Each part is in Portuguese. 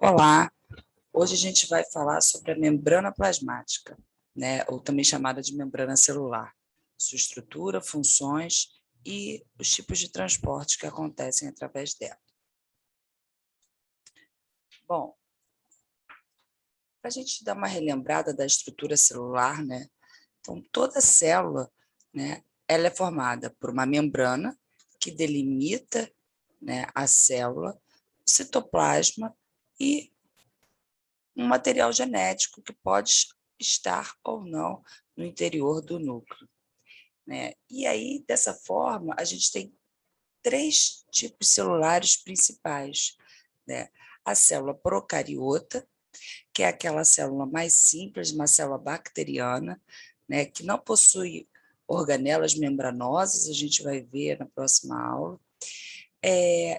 Olá, hoje a gente vai falar sobre a membrana plasmática, né, ou também chamada de membrana celular, sua estrutura, funções e os tipos de transporte que acontecem através dela. Bom, para a gente dar uma relembrada da estrutura celular, né, então toda célula, né, ela é formada por uma membrana que delimita, né, a célula, o citoplasma e um material genético que pode estar ou não no interior do núcleo, né? E aí, dessa forma, a gente tem três tipos celulares principais, né? A célula procariota, que é aquela célula mais simples, uma célula bacteriana, né, que não possui organelas membranosas, a gente vai ver na próxima aula,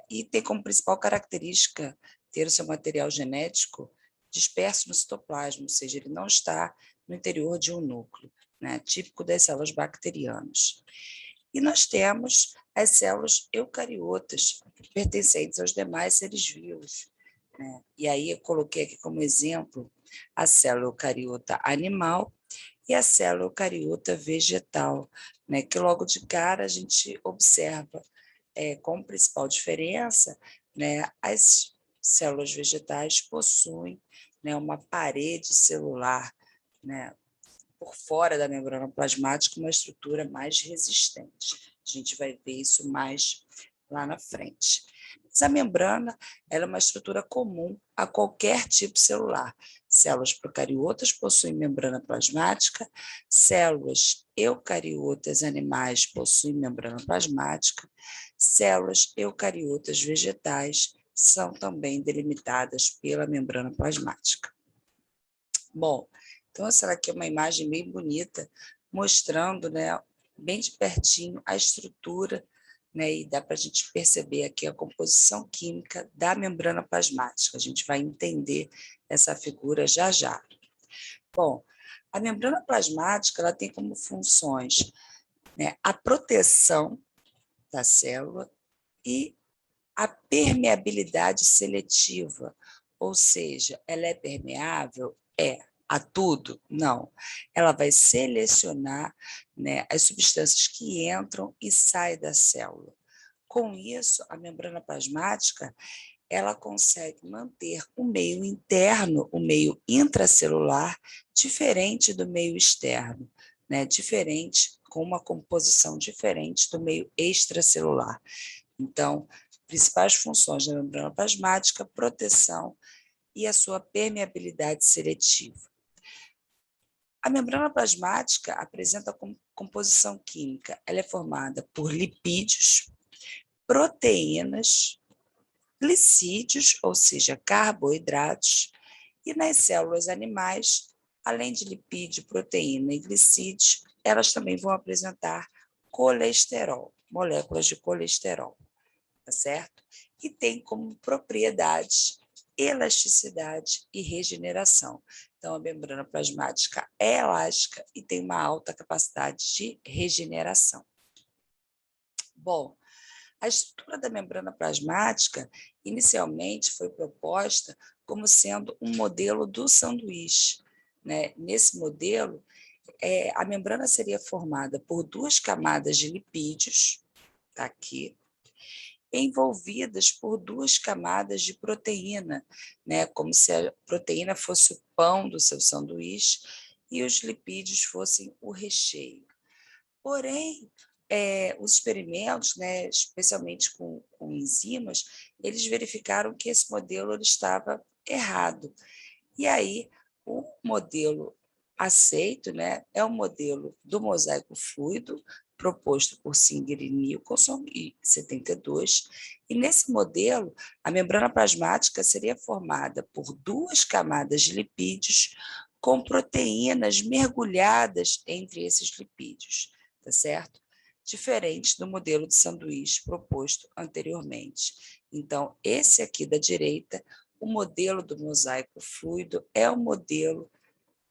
e tem como principal característica ter o seu material genético disperso no citoplasma, ou seja, ele não está no interior de um núcleo, né, típico das células bacterianas. E nós temos as células eucariotas, pertencentes aos demais seres vivos, né? E aí eu coloquei aqui como exemplo a célula eucariota animal e a célula eucariota vegetal, né, que logo de cara a gente observa como principal diferença, né, as células vegetais possuem, né, uma parede celular, né, por fora da membrana plasmática, uma estrutura mais resistente. A gente vai ver isso mais lá na frente. Mas a membrana ela é uma estrutura comum a qualquer tipo celular. Células procariotas possuem membrana plasmática, células eucariotas animais possuem membrana plasmática, células eucariotas vegetais são também delimitadas pela membrana plasmática. Bom, então essa aqui é uma imagem bem bonita, mostrando, né, bem de pertinho a estrutura, né, e dá para a gente perceber aqui a composição química da membrana plasmática. A gente vai entender essa figura já já. Bom, a membrana plasmática ela tem como funções, né, a proteção da célula e a permeabilidade seletiva, ou seja, ela é permeável? É. A tudo? Não. Ela vai selecionar, né, as substâncias que entram e saem da célula. Com isso, a membrana plasmática ela consegue manter o meio interno, o meio intracelular, diferente do meio externo, né, diferente, com uma composição diferente do meio extracelular. Então, principais funções da membrana plasmática, proteção e a sua permeabilidade seletiva. A membrana plasmática apresenta composição química. Ela é formada por lipídios, proteínas, glicídios, ou seja, carboidratos, e nas células animais, além de lipídio, proteína e glicídios, elas também vão apresentar colesterol, moléculas de colesterol, tá certo? E tem como propriedades elasticidade e regeneração. Então, a membrana plasmática é elástica e tem uma alta capacidade de regeneração. Bom, a estrutura da membrana plasmática inicialmente foi proposta como sendo um modelo do sanduíche, né? Nesse modelo, a membrana seria formada por duas camadas de lipídios, tá aqui, envolvidas por duas camadas de proteína, né? Como se a proteína fosse o pão do seu sanduíche e os lipídios fossem o recheio. Porém, os experimentos, né, especialmente com enzimas, eles verificaram que esse modelo ele estava errado. E aí, o modelo aceito, né, é o modelo do mosaico fluido, proposto por Singer e Nicholson, em 72, e nesse modelo, a membrana plasmática seria formada por duas camadas de lipídios com proteínas mergulhadas entre esses lipídios, tá certo? Diferente do modelo de sanduíche proposto anteriormente. Então, esse aqui da direita, o modelo do mosaico fluido é o modelo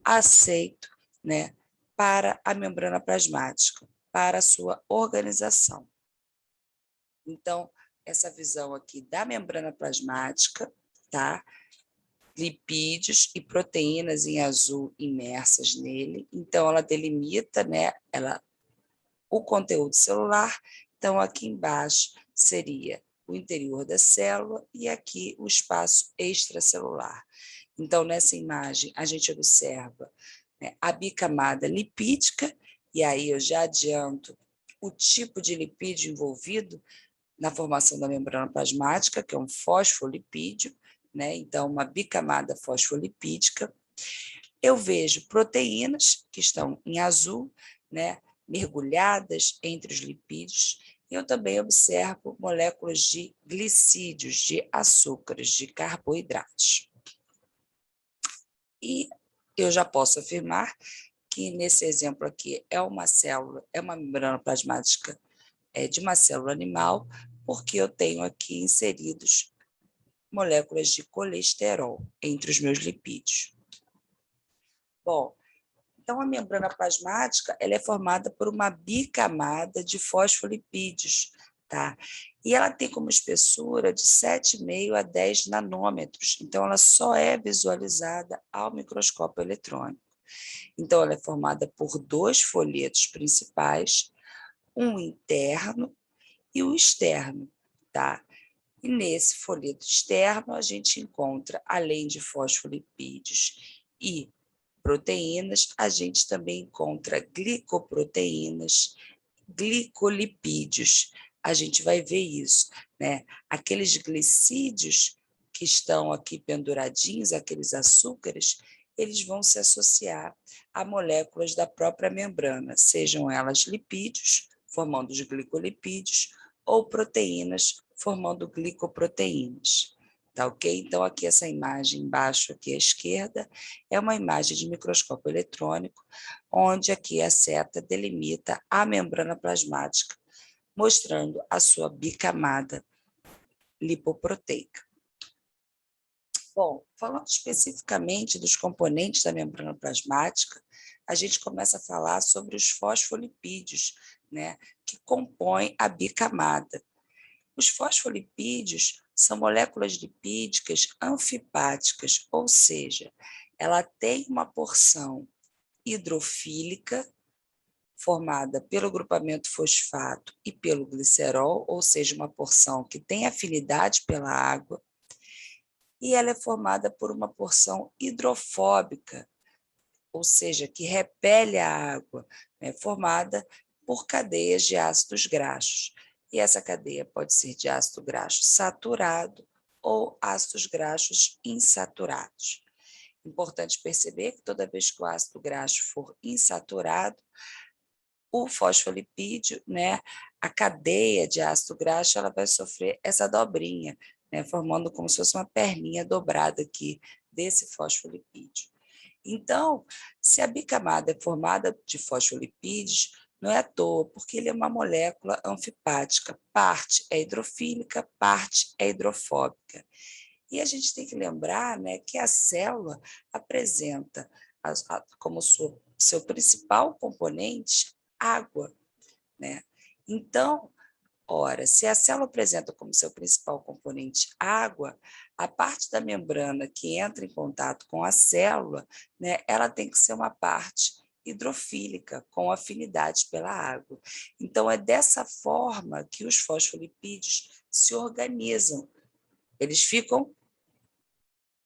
aceito, né, para a membrana plasmática, para a sua organização. Então, essa visão aqui da membrana plasmática, tá? lipídios e proteínas em azul imersas nele. Então, ela delimita, né, o conteúdo celular. Então, aqui embaixo seria o interior da célula e aqui o espaço extracelular. Então, nessa imagem, a gente observa, né, a bicamada lipídica, e aí eu já adianto o tipo de lipídio envolvido na formação da membrana plasmática, que é um fosfolipídio, né? Então, uma bicamada fosfolipídica. Eu vejo proteínas, que estão em azul, né, mergulhadas entre os lipídios, e eu também observo moléculas de glicídios, de açúcares, de carboidratos. E eu já posso afirmar que nesse exemplo aqui é uma célula, é uma membrana plasmática de uma célula animal, porque eu tenho aqui inseridos moléculas de colesterol entre os meus lipídios. Bom, então a membrana plasmática ela é formada por uma bicamada de fosfolipídios, tá? E ela tem como espessura de 7,5 a 10 nanômetros, então ela só é visualizada ao microscópio eletrônico. Então ela é formada por 2 folhetos principais, um interno e o externo, tá? E nesse folheto externo a gente encontra, além de fosfolipídios e proteínas, a gente também encontra glicoproteínas, glicolipídios. A gente vai ver isso, né? Aqueles glicídios que estão aqui penduradinhos, aqueles açúcares, eles vão se associar a moléculas da própria membrana, sejam elas lipídios, formando os glicolipídios, ou proteínas, formando glicoproteínas. Tá ok? Então, aqui essa imagem embaixo, aqui à esquerda, é uma imagem de microscópio eletrônico, onde aqui a seta delimita a membrana plasmática, mostrando a sua bicamada lipoproteica. Bom, falando especificamente dos componentes da membrana plasmática, a gente começa a falar sobre os fosfolipídios, né, que compõem a bicamada. Os fosfolipídios são moléculas lipídicas anfipáticas, ou seja, ela tem uma porção hidrofílica, formada pelo grupamento fosfato e pelo glicerol, ou seja, uma porção que tem afinidade pela água, e ela é formada por uma porção hidrofóbica, ou seja, que repele a água, né, formada por cadeias de ácidos graxos. E essa cadeia pode ser de ácido graxo saturado ou ácidos graxos insaturados. Importante perceber que toda vez que o ácido graxo for insaturado, o fosfolipídio, né, a cadeia de ácido graxo, ela vai sofrer essa dobrinha, né, formando como se fosse uma perninha dobrada aqui desse fosfolipídio. Então, se a bicamada é formada de fosfolipídios, não é à toa, porque ele é uma molécula anfipática, parte é hidrofílica, parte é hidrofóbica. E a gente tem que lembrar, né, que a célula apresenta como seu principal componente água, né? Então, ora, se a célula apresenta como seu principal componente água, a parte da membrana que entra em contato com a célula, né, ela tem que ser uma parte hidrofílica, com afinidade pela água. Então, é dessa forma que os fosfolipídios se organizam. Eles ficam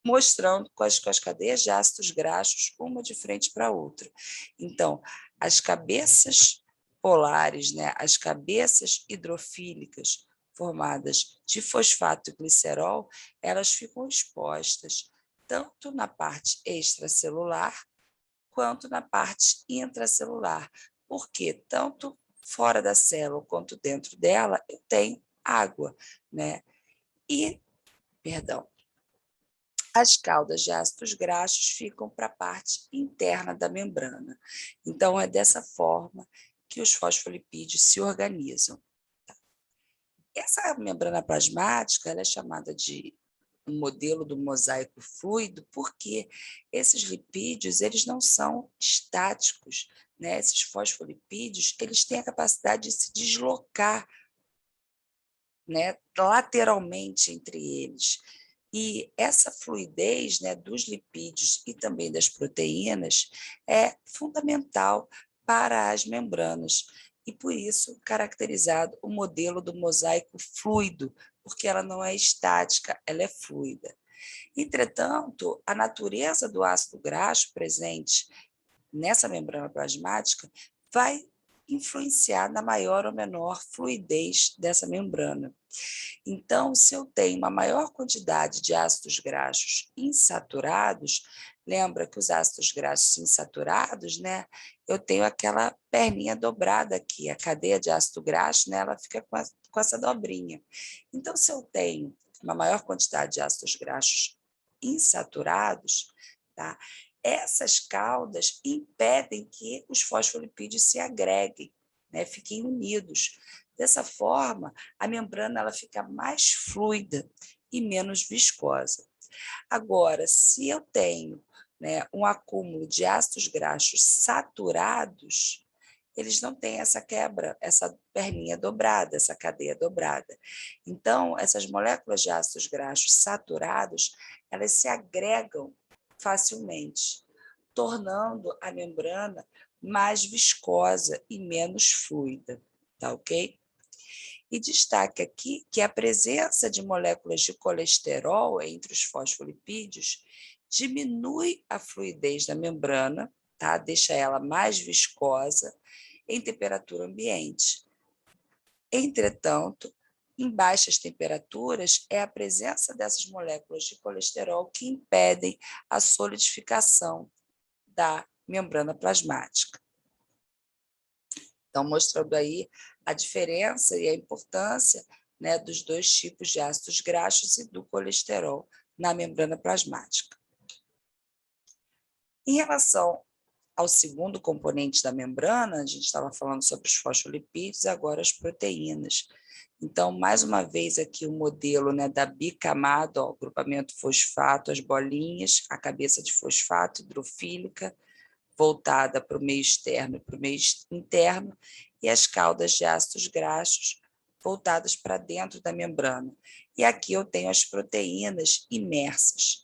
mostrando com as cadeias de ácidos graxos, uma de frente para a outra. Então, as cabeças polares, né, as cabeças hidrofílicas formadas de fosfato e glicerol, elas ficam expostas tanto na parte extracelular quanto na parte intracelular, porque tanto fora da célula quanto dentro dela eu tenho água, né? E, perdão, as caudas de ácidos graxos ficam para a parte interna da membrana. Então, é dessa forma que os fosfolipídios se organizam. Essa membrana plasmática ela é chamada de um modelo do mosaico fluido porque esses lipídios eles não são estáticos, né? Esses fosfolipídios eles têm a capacidade de se deslocar, né, lateralmente entre eles. E essa fluidez, né, dos lipídios e também das proteínas é fundamental para as membranas, e por isso caracterizado o modelo do mosaico fluido, porque ela não é estática, ela é fluida. Entretanto, a natureza do ácido graxo presente nessa membrana plasmática vai influenciar na maior ou menor fluidez dessa membrana. Então, se eu tenho uma maior quantidade de ácidos graxos insaturados, lembra que os ácidos graxos insaturados, né, eu tenho aquela perninha dobrada aqui, a cadeia de ácido graxo, né, ela fica com essa dobrinha. Então, se eu tenho uma maior quantidade de ácidos graxos insaturados, tá, essas caudas impedem que os fosfolipídios se agreguem, né, fiquem unidos. Dessa forma, a membrana ela fica mais fluida e menos viscosa. Agora, se eu tenho, né, um acúmulo de ácidos graxos saturados, eles não têm essa quebra, essa perninha dobrada, essa cadeia dobrada. Então, essas moléculas de ácidos graxos saturados, elas se agregam facilmente, tornando a membrana mais viscosa e menos fluida, tá ok? E destaque aqui que a presença de moléculas de colesterol entre os fosfolipídios diminui a fluidez da membrana, tá? Deixa ela mais viscosa em temperatura ambiente. Entretanto, em baixas temperaturas, é a presença dessas moléculas de colesterol que impedem a solidificação da membrana plasmática. Então, mostrando aí a diferença e a importância, né, dos dois tipos de ácidos graxos e do colesterol na membrana plasmática. Em relação ao segundo componente da membrana, a gente estava falando sobre os fosfolipídios, agora as proteínas. Então, mais uma vez aqui o modelo, né, da bicamada, ó, grupamento fosfato, as bolinhas, a cabeça de fosfato hidrofílica, voltada para o meio externo e para o meio interno, e as caudas de ácidos graxos voltadas para dentro da membrana. E aqui eu tenho as proteínas imersas.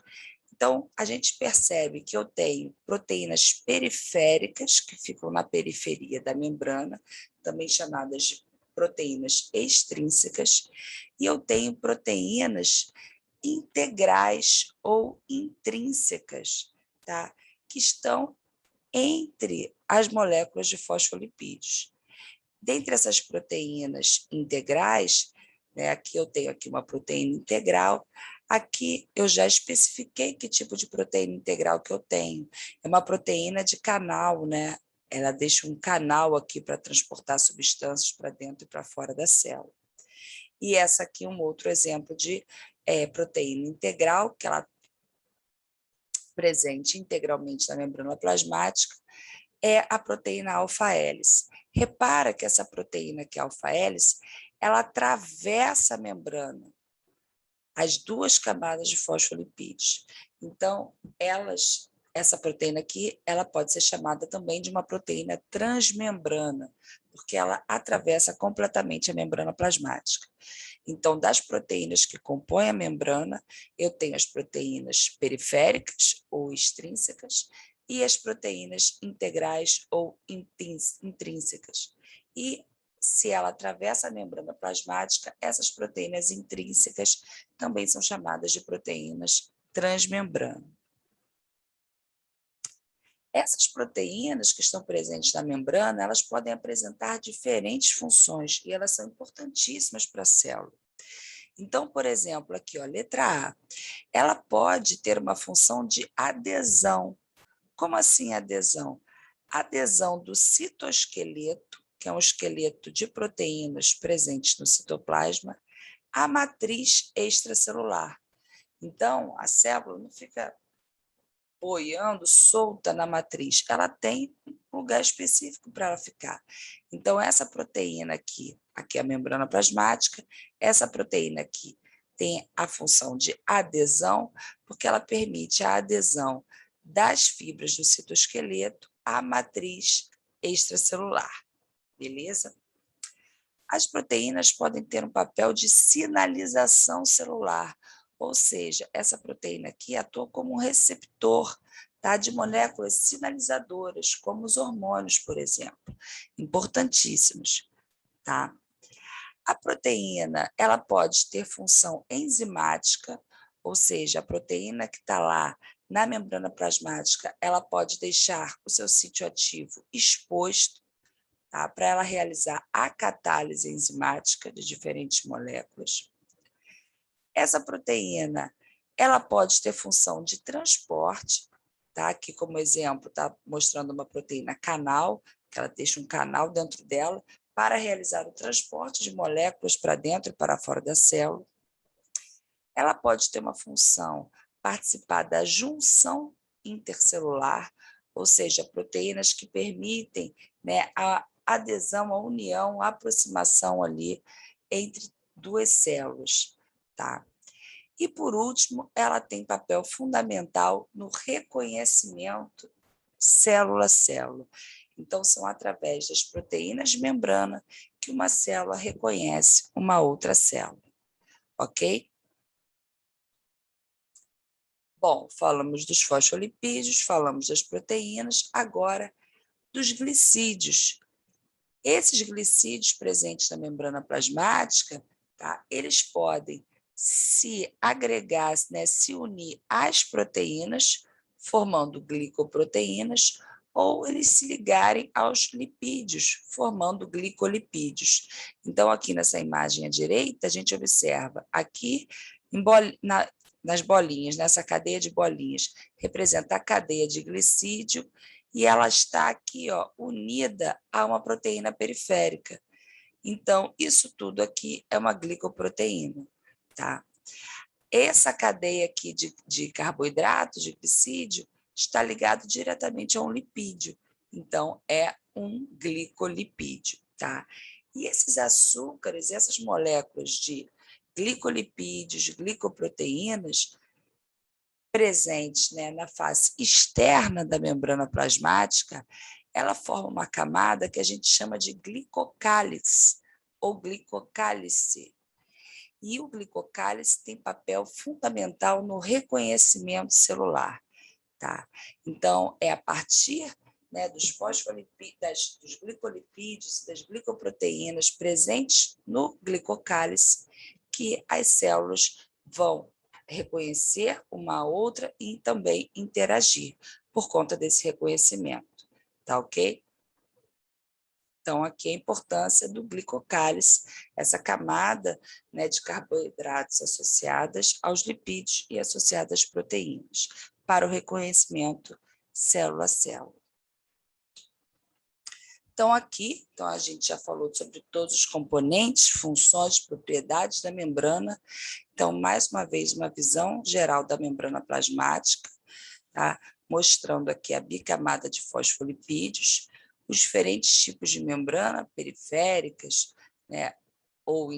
Então, a gente percebe que eu tenho proteínas periféricas, que ficam na periferia da membrana, também chamadas de proteínas extrínsecas, e eu tenho proteínas integrais ou intrínsecas, tá? Que estão entre as moléculas de fosfolipídios. Dentre essas proteínas integrais, né, aqui eu tenho aqui uma proteína integral, aqui eu já especifiquei que tipo de proteína integral que eu tenho. É uma proteína de canal, né? Ela deixa um canal aqui para transportar substâncias para dentro e para fora da célula. E essa aqui é um outro exemplo de proteína integral, que ela presente integralmente na membrana plasmática, é a proteína alfa-hélice. Repara que essa proteína que é alfa-hélice, ela atravessa a membrana, as duas camadas de fosfolipídios. Então, essa proteína aqui, ela pode ser chamada também de uma proteína transmembrana, porque ela atravessa completamente a membrana plasmática. Então, das proteínas que compõem a membrana, eu tenho as proteínas periféricas ou extrínsecas e as proteínas integrais ou intrínsecas. E se ela atravessa a membrana plasmática, essas proteínas intrínsecas também são chamadas de proteínas transmembrana. Essas proteínas que estão presentes na membrana, elas podem apresentar diferentes funções e elas são importantíssimas para a célula. Então, por exemplo, aqui, ó, letra A, ela pode ter uma função de adesão. Como assim adesão? Adesão do citoesqueleto, que é um esqueleto de proteínas presentes no citoplasma, à matriz extracelular. Então, a célula não fica boiando solta na matriz, ela tem um lugar específico para ela ficar. Então, essa proteína aqui é a membrana plasmática, essa proteína aqui tem a função de adesão, porque ela permite a adesão das fibras do citoesqueleto à matriz extracelular, beleza? As proteínas podem ter um papel de sinalização celular, Ou seja, essa proteína aqui atua como um receptor, tá, de moléculas sinalizadoras, como os hormônios, por exemplo, importantíssimos. Tá? A proteína ela pode ter função enzimática, ou seja, a proteína que está lá na membrana plasmática, ela pode deixar o seu sítio ativo exposto, tá? Para ela realizar a catálise enzimática de diferentes moléculas. Essa proteína ela pode ter função de transporte, tá? Aqui como exemplo está mostrando uma proteína canal, que ela deixa um canal dentro dela para realizar o transporte de moléculas para dentro e para fora da célula. Ela pode ter uma função participar da junção intercelular, ou seja, proteínas que permitem, né, a adesão, a união, a aproximação ali entre duas células, tá? E, por último, ela tem papel fundamental no reconhecimento célula a célula. Então, são através das proteínas de membrana que uma célula reconhece uma outra célula, ok? Bom, falamos dos fosfolipídios, falamos das proteínas, agora dos glicídios. Esses glicídios presentes na membrana plasmática, tá, eles podem se agregar, né, se unir às proteínas, formando glicoproteínas, ou eles se ligarem aos lipídios, formando glicolipídios. Então, aqui nessa imagem à direita, a gente observa aqui nas bolinhas, nessa cadeia de bolinhas, representa a cadeia de glicídio, e ela está aqui, ó, unida a uma proteína periférica. Então, isso tudo aqui é uma glicoproteína, tá? Essa cadeia aqui de carboidrato, de glicídio, está ligado diretamente a um lipídio. Então, é um glicolipídio, tá? E esses açúcares, essas moléculas de glicolipídios, glicoproteínas, presentes, né, na face externa da membrana plasmática, ela forma uma camada que a gente chama de glicocálice ou glicocálice. E o glicocálice tem papel fundamental no reconhecimento celular, tá? Então, é a partir, né, dos fosfolipídios, dos glicolipídios, das glicoproteínas presentes no glicocálice que as células vão reconhecer uma outra e também interagir por conta desse reconhecimento, tá ok? Então, aqui a importância do glicocálice, essa camada, né, de carboidratos associadas aos lipídios e associadas às proteínas, para o reconhecimento célula a célula. Então, aqui, a gente já falou sobre todos os componentes, funções, propriedades da membrana. Então, mais uma vez, uma visão geral da membrana plasmática, tá? Mostrando aqui a bicamada de fosfolipídios, os diferentes tipos de membrana, periféricas, né, ou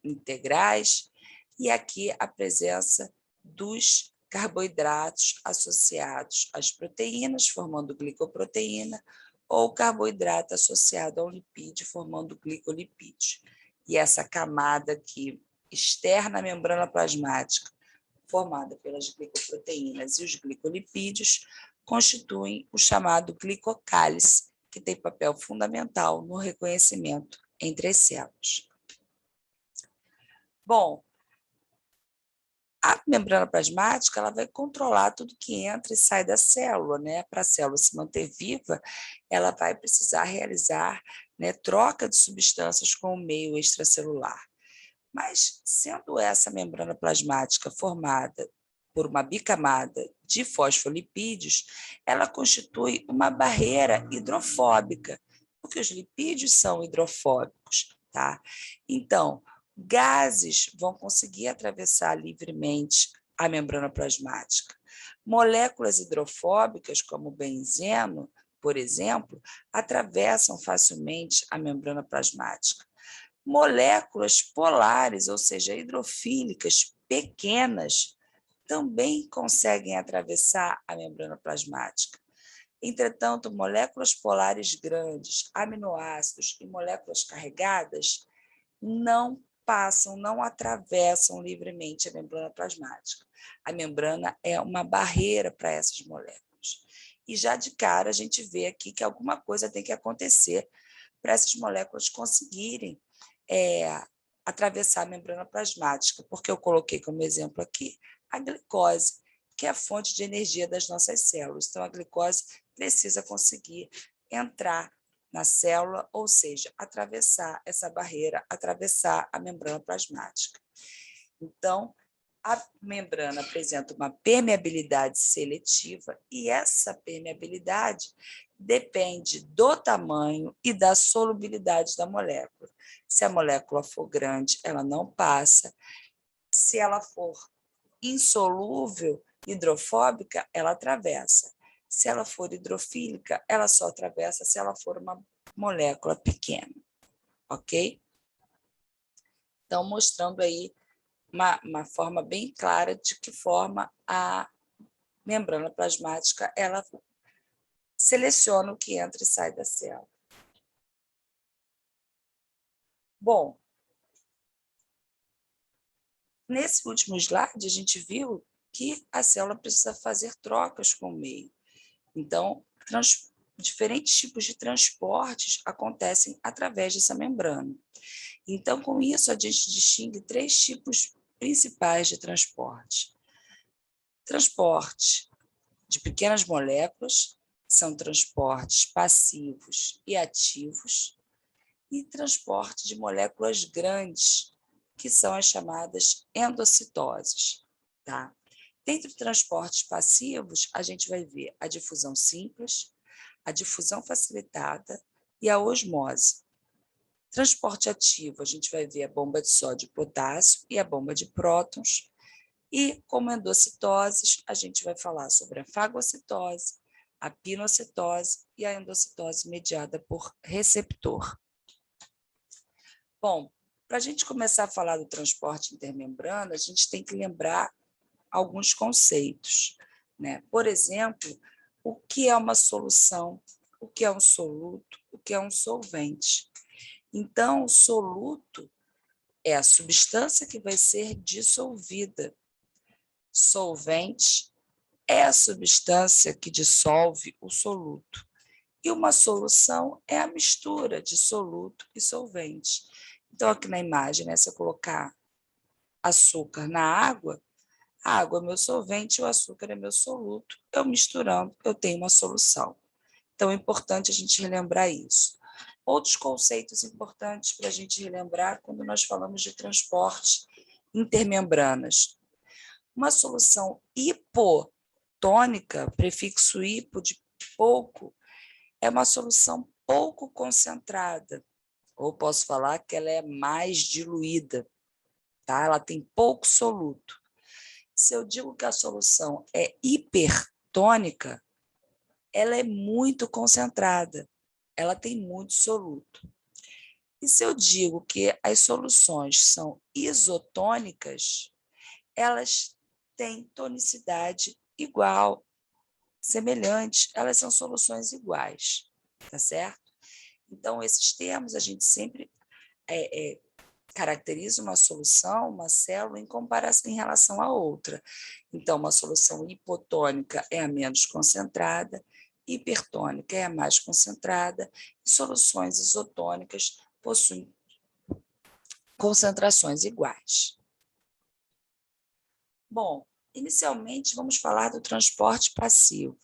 integrais, e aqui a presença dos carboidratos associados às proteínas, formando glicoproteína, ou carboidrato associado ao lipídio, formando glicolipídio. E essa camada aqui, externa à membrana plasmática, formada pelas glicoproteínas e os glicolipídios, constituem o chamado glicocálice, que tem papel fundamental no reconhecimento entre as células. Bom, a membrana plasmática ela vai controlar tudo que entra e sai da célula, né? Para a célula se manter viva, ela vai precisar realizar, né, troca de substâncias com o meio extracelular. Mas, sendo essa membrana plasmática formada por uma bicamada de fosfolipídios, ela constitui uma barreira hidrofóbica, porque os lipídios são hidrofóbicos, tá? Então, gases vão conseguir atravessar livremente a membrana plasmática. Moléculas hidrofóbicas, como o benzeno, por exemplo, atravessam facilmente a membrana plasmática. Moléculas polares, ou seja, hidrofílicas pequenas, também conseguem atravessar a membrana plasmática. Entretanto, moléculas polares grandes, aminoácidos e moléculas carregadas não passam, não atravessam livremente a membrana plasmática. A membrana é uma barreira para essas moléculas. E já de cara a gente vê aqui que alguma coisa tem que acontecer para essas moléculas conseguirem atravessar a membrana plasmática, porque eu coloquei como exemplo aqui a glicose, que é a fonte de energia das nossas células. Então, a glicose precisa conseguir entrar na célula, ou seja, atravessar essa barreira, atravessar a membrana plasmática. Então, a membrana apresenta uma permeabilidade seletiva e essa permeabilidade depende do tamanho e da solubilidade da molécula. Se a molécula for grande, ela não passa. Se ela for insolúvel, hidrofóbica, ela atravessa. Se ela for hidrofílica, ela só atravessa se ela for uma molécula pequena, ok? Então, mostrando aí uma forma bem clara de que forma a membrana plasmática ela seleciona o que entra e sai da célula. Bom, nesse último slide, a gente viu que a célula precisa fazer trocas com o meio. Então, diferentes tipos de transportes acontecem através dessa membrana. Então, com isso, a gente distingue 3 tipos principais de transporte. Transporte de pequenas moléculas, são transportes passivos e ativos, e transporte de moléculas grandes, que são as chamadas endocitoses. Tá? Dentre os transportes passivos, a gente vai ver a difusão simples, a difusão facilitada e a osmose. Transporte ativo, a gente vai ver a bomba de sódio e potássio e a bomba de prótons. E, como endocitoses, a gente vai falar sobre a fagocitose, a pinocitose e a endocitose mediada por receptor. Bom, para a gente começar a falar do transporte intermembrana, a gente tem que lembrar alguns conceitos, né? Por exemplo, o que é uma solução, o que é um soluto, o que é um solvente. Então, o soluto é a substância que vai ser dissolvida. Solvente é a substância que dissolve o soluto. E uma solução é a mistura de soluto e solvente. Então, aqui na imagem, né, se eu colocar açúcar na água, a água é meu solvente, o açúcar é meu soluto. Eu misturando, eu tenho uma solução. Então, é importante a gente relembrar isso. Outros conceitos importantes para a gente relembrar quando nós falamos de transporte intermembranas. Uma solução hipotônica, prefixo hipo de pouco, é uma solução pouco concentrada, ou posso falar que ela é mais diluída, tá? Ela tem pouco soluto. Se eu digo que a solução é hipertônica, ela é muito concentrada, ela tem muito soluto. E se eu digo que as soluções são isotônicas, elas têm tonicidade igual, semelhante, elas são soluções iguais, tá certo? Então, esses termos a gente sempre caracteriza uma solução, uma célula, em comparação em relação à outra. Então, uma solução hipotônica é a menos concentrada, hipertônica é a mais concentrada, e soluções isotônicas possuem concentrações iguais. Bom, inicialmente vamos falar do transporte passivo.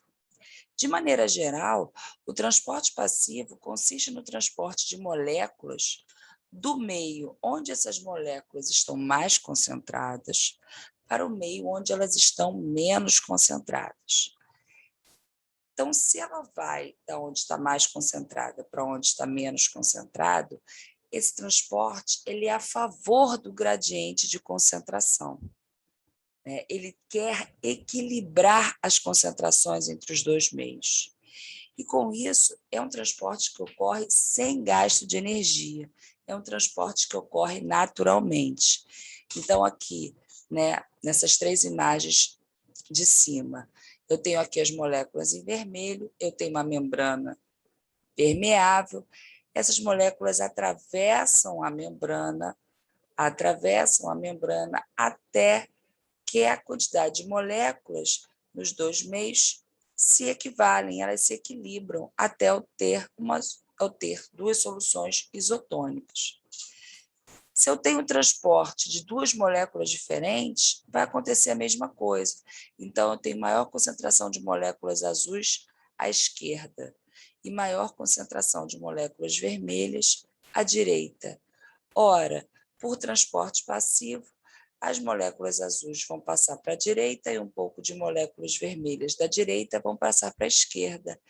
De maneira geral, o transporte passivo consiste no transporte de moléculas do meio onde essas moléculas estão mais concentradas para o meio onde elas estão menos concentradas. Então, se ela vai da onde está mais concentrada para onde está menos concentrado, esse transporte ele é a favor do gradiente de concentração. Ele quer equilibrar as concentrações entre os dois meios. E, com isso, é um transporte que ocorre sem gasto de energia, é um transporte que ocorre naturalmente. Então, aqui, né, nessas 3 imagens de cima, eu tenho aqui as moléculas em vermelho, eu tenho uma membrana permeável, essas moléculas atravessam a membrana atravessam a membrana até que a quantidade de moléculas nos dois meios se equivalem, elas se equilibram até eu ter duas soluções isotônicas. Se eu tenho transporte de duas moléculas diferentes, vai acontecer a mesma coisa. Então, eu tenho maior concentração de moléculas azuis à esquerda e maior concentração de moléculas vermelhas à direita. Ora, por transporte passivo, as moléculas azuis vão passar para a direita e um pouco de moléculas vermelhas da direita vão passar para a esquerda,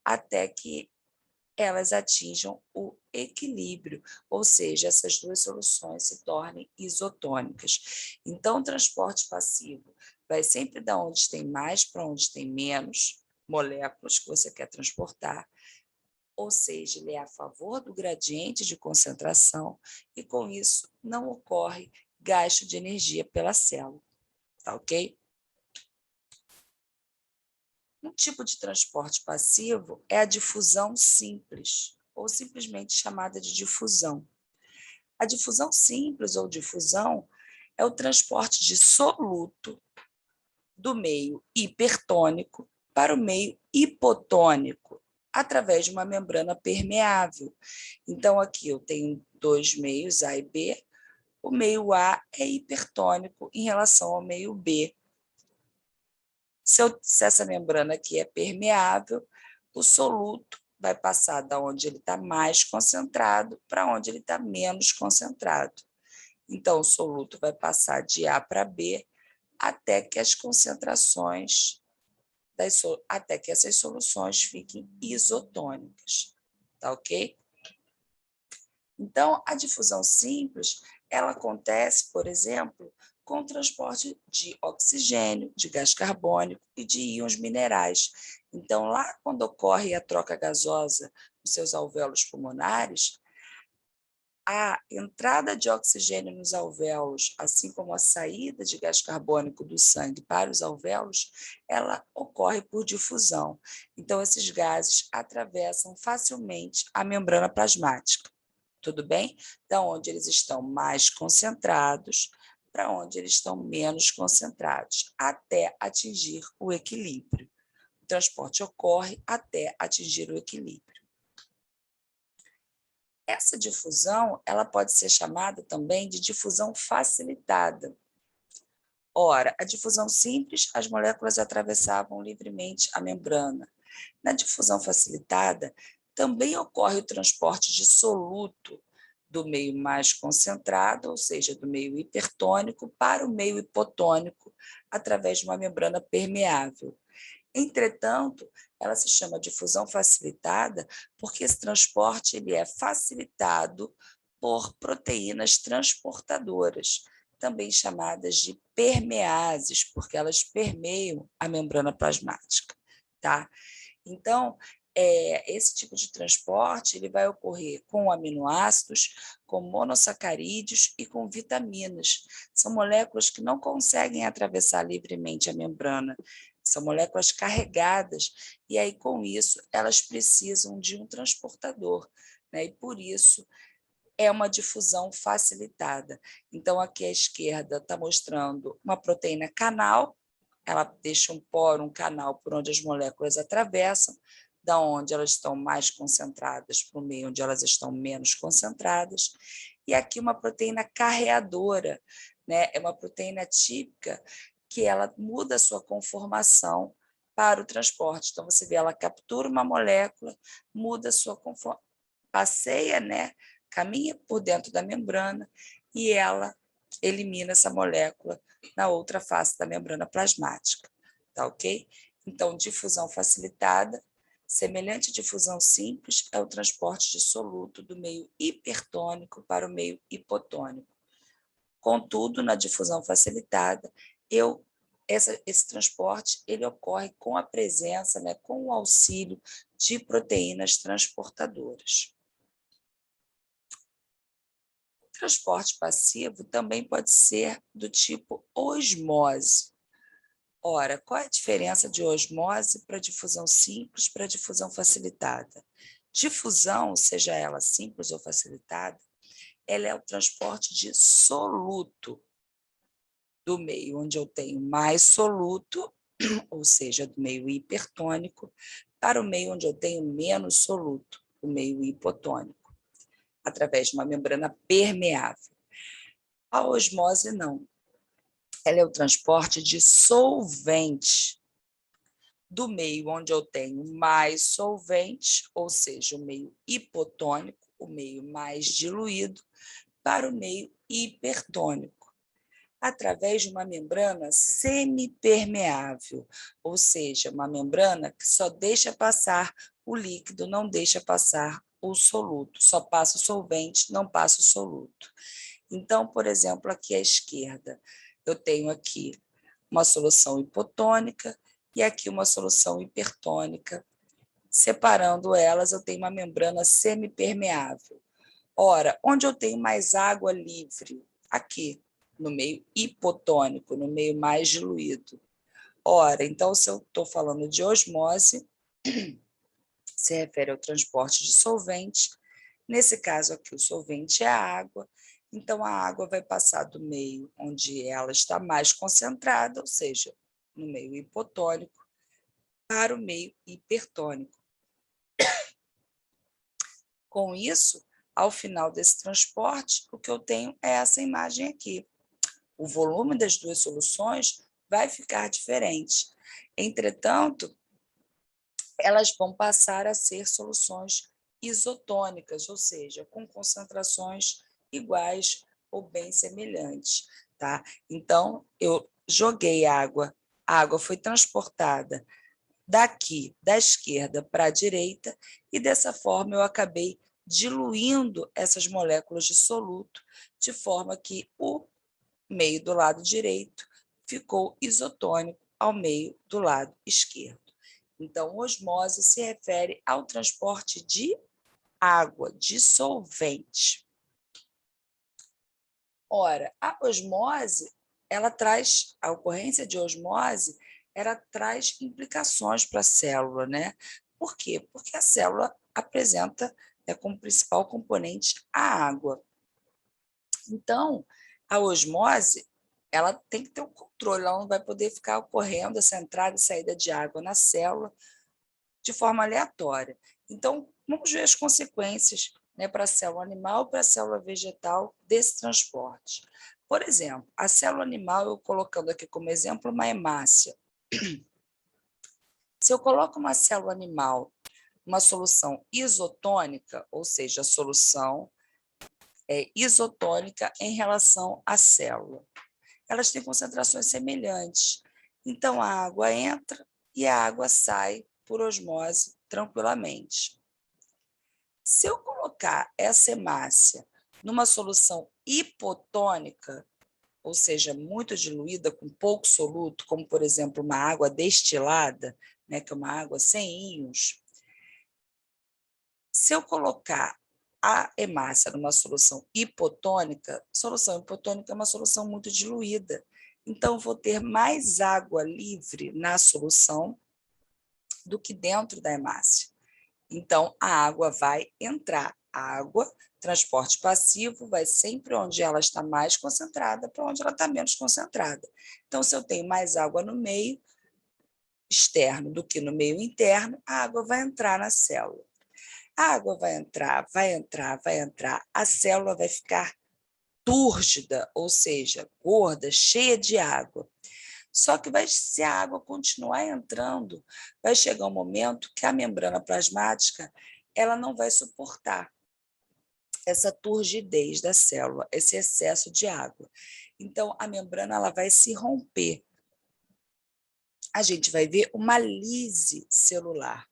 até que elas atinjam o equilíbrio, ou seja, essas duas soluções se tornem isotônicas. Então, o transporte passivo vai sempre da onde tem mais para onde tem menos moléculas que você quer transportar, ou seja, ele é a favor do gradiente de concentração e, com isso, não ocorre gasto de energia pela célula, tá ok? Um tipo de transporte passivo é a difusão simples, ou simplesmente chamada de difusão. A difusão simples ou difusão é o transporte de soluto do meio hipertônico para o meio hipotônico, através de uma membrana permeável. Então, aqui eu tenho dois meios, A e B. O meio A é hipertônico em relação ao meio B. Se essa membrana aqui é permeável, o soluto vai passar da onde ele está mais concentrado para onde ele está menos concentrado. Então, o soluto vai passar de A para B até que as concentrações, até que essas soluções fiquem isotônicas. Tá ok? Então, a difusão simples, ela acontece, por exemplo, com o transporte de oxigênio, de gás carbônico e de íons minerais. Então, lá quando ocorre a troca gasosa nos seus alvéolos pulmonares, a entrada de oxigênio nos alvéolos, assim como a saída de gás carbônico do sangue para os alvéolos, ela ocorre por difusão. Então, esses gases atravessam facilmente a membrana plasmática. Tudo bem? Então, onde eles estão mais concentrados para onde eles estão menos concentrados, até atingir o equilíbrio. O transporte ocorre até atingir o equilíbrio. Essa difusão, ela pode ser chamada também de difusão facilitada. Ora, a difusão simples, as moléculas atravessavam livremente a membrana. Na difusão facilitada, também ocorre o transporte de soluto do meio mais concentrado, ou seja, do meio hipertônico, para o meio hipotônico, através de uma membrana permeável. Entretanto, ela se chama difusão facilitada porque esse transporte ele é facilitado por proteínas transportadoras, também chamadas de permeases, porque elas permeiam a membrana plasmática. Tá? Então, esse tipo de transporte ele vai ocorrer com aminoácidos, com monossacarídeos e com vitaminas. São moléculas que não conseguem atravessar livremente a membrana, são moléculas carregadas, e aí, com isso, elas precisam de um transportador, né? E por isso é uma difusão facilitada. Então, aqui à esquerda está mostrando uma proteína canal, ela deixa um poro, um canal por onde as moléculas atravessam, da onde elas estão mais concentradas para o meio onde elas estão menos concentradas. E aqui uma proteína carreadora, né? É uma proteína típica que ela muda a sua conformação para o transporte. Então, você vê, ela captura uma molécula, muda a sua conformação, passeia, né? Caminha por dentro da membrana e ela elimina essa molécula na outra face da membrana plasmática. Tá ok? Então, difusão facilitada, semelhante à difusão simples, é o transporte de soluto do meio hipertônico para o meio hipotônico. Contudo, na difusão facilitada, esse transporte ele ocorre com a presença, né, com o auxílio de proteínas transportadoras. O transporte passivo também pode ser do tipo osmose. Ora, qual é a diferença de osmose para difusão simples para difusão facilitada? Difusão, seja ela simples ou facilitada, ela é o transporte de soluto do meio onde eu tenho mais soluto, ou seja, do meio hipertônico, para o meio onde eu tenho menos soluto, o meio hipotônico, através de uma membrana permeável. A osmose não. Ela é o transporte de solvente do meio onde eu tenho mais solvente, ou seja, o meio hipotônico, o meio mais diluído, para o meio hipertônico, através de uma membrana semipermeável, ou seja, uma membrana que só deixa passar o líquido, não deixa passar o soluto, só passa o solvente, não passa o soluto. Então, por exemplo, aqui à esquerda, eu tenho aqui uma solução hipotônica e aqui uma solução hipertônica. Separando elas, eu tenho uma membrana semipermeável. Ora, onde eu tenho mais água livre? Aqui, no meio hipotônico, no meio mais diluído. Ora, então, se eu estou falando de osmose, se refere ao transporte de solvente. Nesse caso aqui, o solvente é a água. Então, a água vai passar do meio onde ela está mais concentrada, ou seja, no meio hipotônico, para o meio hipertônico. Com isso, ao final desse transporte, o que eu tenho é essa imagem aqui. O volume das duas soluções vai ficar diferente. Entretanto, elas vão passar a ser soluções isotônicas, ou seja, com concentrações iguais ou bem semelhantes. Tá? Então, eu joguei água, a água foi transportada daqui, da esquerda para a direita, e dessa forma eu acabei diluindo essas moléculas de soluto, de forma que o meio do lado direito ficou isotônico ao meio do lado esquerdo. Então, osmose se refere ao transporte de água, de solvente. Ora, a osmose, a ocorrência de osmose, ela traz implicações para a célula, né? Por quê? Porque a célula apresenta como principal componente a água. Então, a osmose, ela tem que ter um controle, ela não vai poder ficar ocorrendo essa entrada e saída de água na célula de forma aleatória. Então, vamos ver as consequências, né, para a célula animal e para a célula vegetal desse transporte. Por exemplo, a célula animal, eu colocando aqui como exemplo uma hemácia. Se eu coloco uma célula animal, uma solução isotônica, ou seja, a solução isotônica em relação à célula, elas têm concentrações semelhantes. Então, a água entra e a água sai por osmose tranquilamente. Se eu colocar essa hemácia numa solução hipotônica, ou seja, muito diluída, com pouco soluto, como, por exemplo, uma água destilada, né, que é uma água sem íons, se eu colocar a hemácia numa solução hipotônica é uma solução muito diluída. Então, vou ter mais água livre na solução do que dentro da hemácia. Então, a água vai entrar. A água, transporte passivo, vai sempre onde ela está mais concentrada para onde ela está menos concentrada. Então, se eu tenho mais água no meio externo do que no meio interno, a água vai entrar na célula. A água vai entrar, vai entrar, vai entrar. A célula vai ficar túrgida, ou seja, gorda, cheia de água. Só que se a água continuar entrando, vai chegar um momento que a membrana plasmática ela não vai suportar essa turgidez da célula, esse excesso de água. Então, a membrana ela vai se romper. A gente vai ver uma lise celular,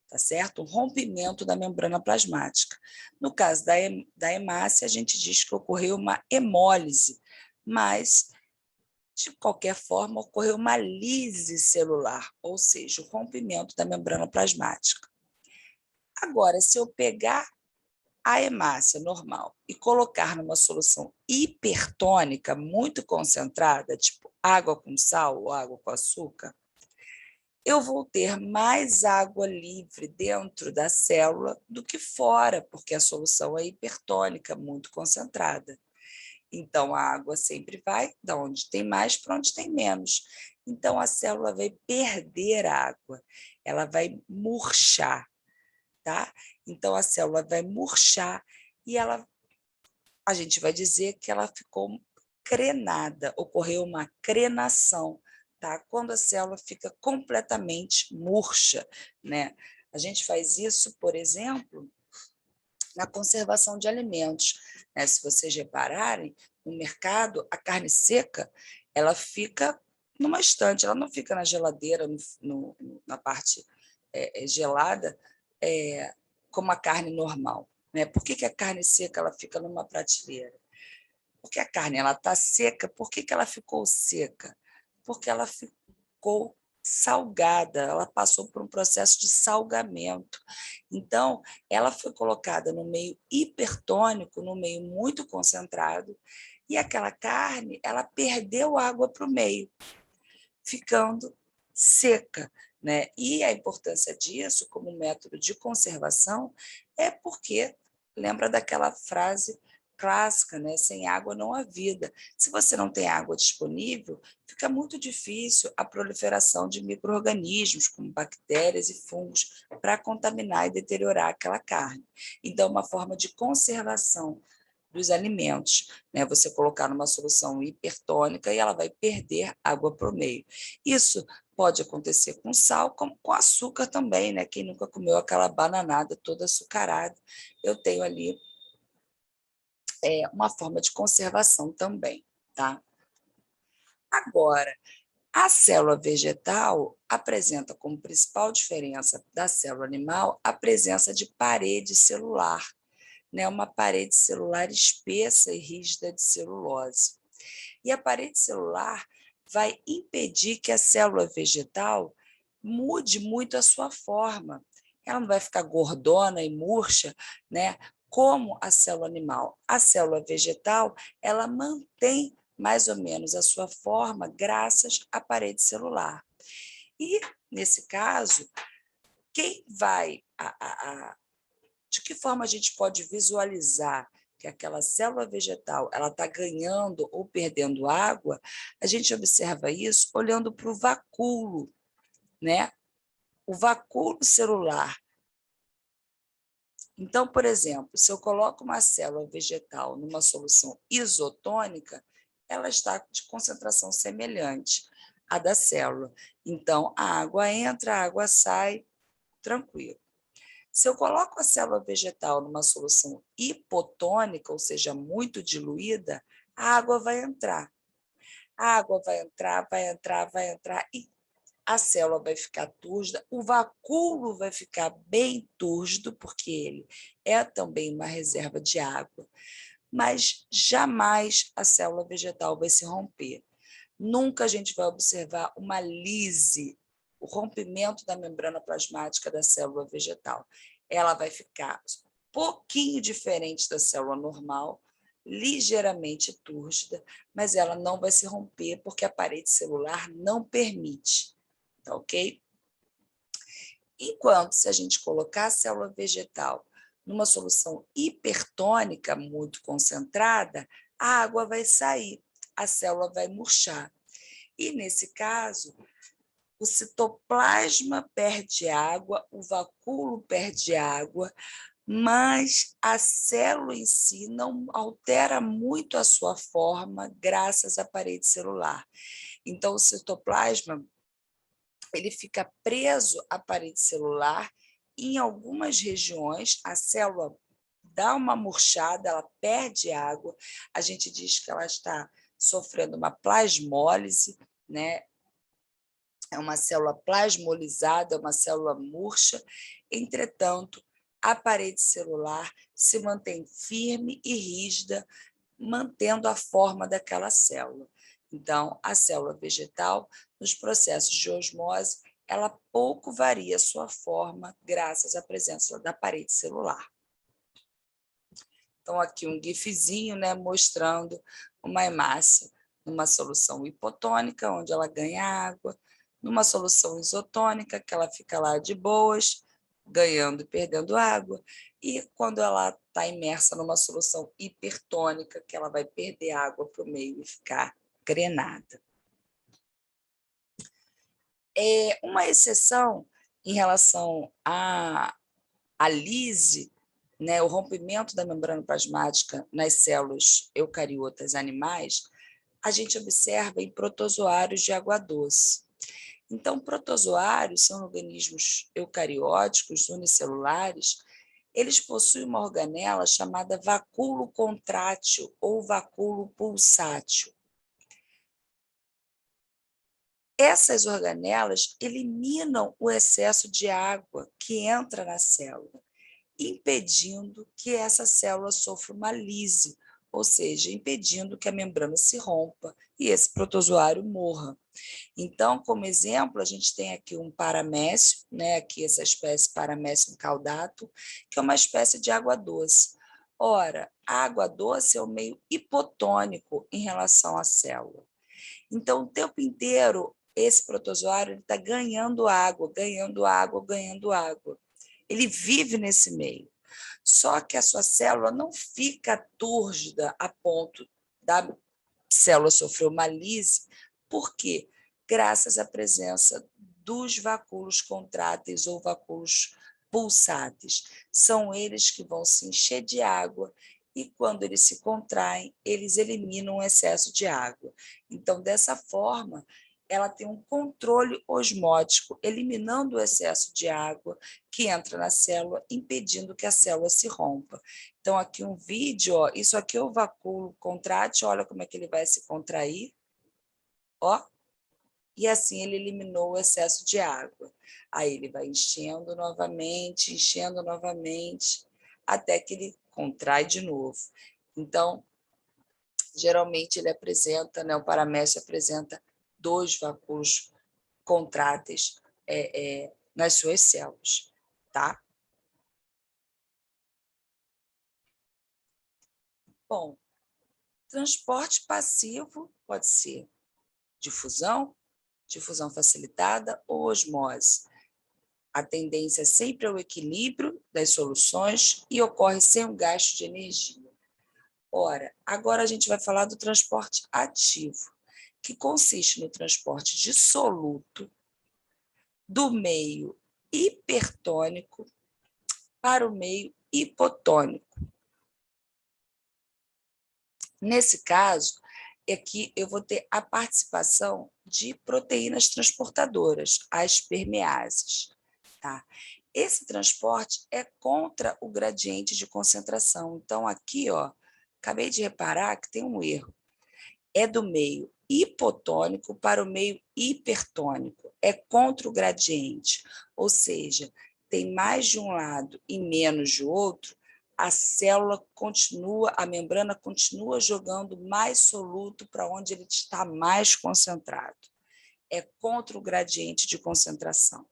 tá certo? Um rompimento da membrana plasmática. No caso da hemácia, a gente diz que ocorreu uma hemólise, mas de qualquer forma, ocorreu uma lise celular, ou seja, o rompimento da membrana plasmática. Agora, se eu pegar a hemácia normal e colocar numa solução hipertônica, muito concentrada, tipo água com sal ou água com açúcar, eu vou ter mais água livre dentro da célula do que fora, porque a solução é hipertônica, muito concentrada. Então, a água sempre vai da onde tem mais para onde tem menos. Então, a célula vai perder água, ela vai murchar, tá? Então, a célula vai murchar e a gente vai dizer que ela ficou crenada, ocorreu uma crenação, tá? Quando a célula fica completamente murcha, né? A gente faz isso, por exemplo, na conservação de alimentos, né? Se vocês repararem, no mercado, a carne seca, ela fica numa estante, ela não fica na geladeira, na parte gelada, como a carne normal, né? Por que a carne seca ela fica numa prateleira? Porque a carne ela está seca. Por que ela ficou seca? Porque ela ficou salgada, ela passou por um processo de salgamento. Então, ela foi colocada no meio hipertônico, no meio muito concentrado, e aquela carne ela perdeu água para o meio, ficando seca. Né? E a importância disso como método de conservação é porque, lembra daquela frase clássica, né? Sem água não há vida. Se você não tem água disponível, fica muito difícil a proliferação de micro-organismos, como bactérias e fungos, para contaminar e deteriorar aquela carne. Então, uma forma de conservação dos alimentos, né? Você colocar numa solução hipertônica e ela vai perder água para o meio. Isso pode acontecer com sal, como com açúcar também, né? Quem nunca comeu aquela bananada toda açucarada, eu tenho ali uma forma de conservação também, tá? Agora, a célula vegetal apresenta como principal diferença da célula animal a presença de parede celular, né? Uma parede celular espessa e rígida de celulose. E a parede celular vai impedir que a célula vegetal mude muito a sua forma. Ela não vai ficar gordona e murcha, né? Como a célula animal. A célula vegetal, ela mantém mais ou menos a sua forma graças à parede celular. E, nesse caso, quem vai de que forma a gente pode visualizar que aquela célula vegetal ela está ganhando ou perdendo água? A gente observa isso olhando para o vacúolo, né? O vacúolo celular. Então, por exemplo, se eu coloco uma célula vegetal numa solução isotônica, ela está de concentração semelhante à da célula. Então, a água entra, a água sai, tranquilo. Se eu coloco a célula vegetal numa solução hipotônica, ou seja, muito diluída, a água vai entrar. A água vai entrar, vai entrar, vai entrar, e a célula vai ficar túrgida, o vacúolo vai ficar bem túrgido, porque ele é também uma reserva de água, mas jamais a célula vegetal vai se romper. Nunca a gente vai observar uma lise, o rompimento da membrana plasmática da célula vegetal. Ela vai ficar um pouquinho diferente da célula normal, ligeiramente túrgida, mas ela não vai se romper porque a parede celular não permite, tá ok? Enquanto, se a gente colocar a célula vegetal numa solução hipertônica, muito concentrada, a água vai sair, a célula vai murchar. E, nesse caso, o citoplasma perde água, o vacúolo perde água, mas a célula em si não altera muito a sua forma graças à parede celular. Então, o citoplasma ele fica preso à parede celular. Em algumas regiões, a célula dá uma murchada, ela perde água, a gente diz que ela está sofrendo uma plasmólise, né? É uma célula plasmolizada, é uma célula murcha. Entretanto, a parede celular se mantém firme e rígida, mantendo a forma daquela célula. Então, a célula vegetal, nos processos de osmose, ela pouco varia a sua forma graças à presença da parede celular. Então, aqui um gifzinho, né, mostrando uma hemácia numa solução hipotônica, onde ela ganha água, numa solução isotônica, que ela fica lá de boas, ganhando e perdendo água, e quando ela está imersa numa solução hipertônica, que ela vai perder água para o meio e ficar grenada. Uma exceção em relação à lise, né, o rompimento da membrana plasmática nas células eucariotas animais, a gente observa em protozoários de água doce. Então, protozoários são organismos eucarióticos unicelulares. Eles possuem uma organela chamada vacúolo contrátil ou vacúolo pulsátil. Essas organelas eliminam o excesso de água que entra na célula, impedindo que essa célula sofra uma lise, ou seja, impedindo que a membrana se rompa e esse protozoário morra. Então, como exemplo, a gente tem aqui um paramécio, né? Aqui essa espécie Paramecium caudatum, que é uma espécie de água doce. Ora, a água doce é o meio hipotônico em relação à célula. Então, o tempo inteiro, esse protozoário está ganhando água, ganhando água, ganhando água. Ele vive nesse meio. Só que a sua célula não fica túrgida a ponto da célula sofrer uma lise. Por quê? Graças à presença dos vacúolos contráteis ou vacúolos pulsáteis. São eles que vão se encher de água e, quando eles se contraem, eles eliminam o excesso de água. Então, dessa forma, ela tem um controle osmótico, eliminando o excesso de água que entra na célula, impedindo que a célula se rompa. Então, aqui um vídeo, ó, isso aqui é o vacúolo contrátil, olha como é que ele vai se contrair, ó, e assim ele eliminou o excesso de água. Aí ele vai enchendo novamente, até que ele contrai de novo. Então, geralmente ele apresenta, né, o paramécio apresenta 2 vacúolos contráteis nas suas células, tá? Bom, transporte passivo pode ser difusão facilitada ou osmose. A tendência é sempre ao equilíbrio das soluções e ocorre sem o gasto de energia. Ora, agora a gente vai falar do transporte ativo, que consiste no transporte de soluto do meio hipertônico para o meio hipotônico. Nesse caso, aqui eu vou ter a participação de proteínas transportadoras, as permeases. Tá? Esse transporte é contra o gradiente de concentração. Então, aqui, ó, acabei de reparar que tem um erro. É do meio hipotônico para o meio hipertônico. É contra o gradiente. Ou seja, tem mais de um lado e menos de outro, a célula continua, a membrana continua jogando mais soluto para onde ele está mais concentrado. É contra o gradiente de concentração.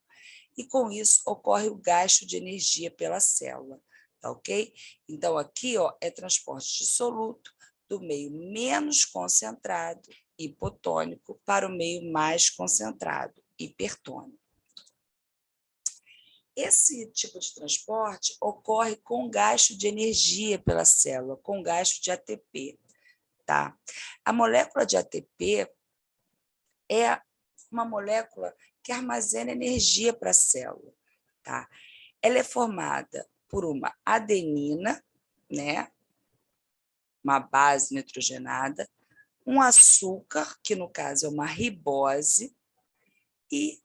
E, com isso, ocorre o gasto de energia pela célula, tá ok? Então, aqui, ó, é transporte de soluto do meio menos concentrado, hipotônico, para o meio mais concentrado, hipertônico. Esse tipo de transporte ocorre com gasto de energia pela célula, com gasto de ATP. Tá? A molécula de ATP é uma molécula que armazena energia para a célula. Tá? Ela é formada por uma adenina, né? Uma base nitrogenada, um açúcar, que no caso é uma ribose, e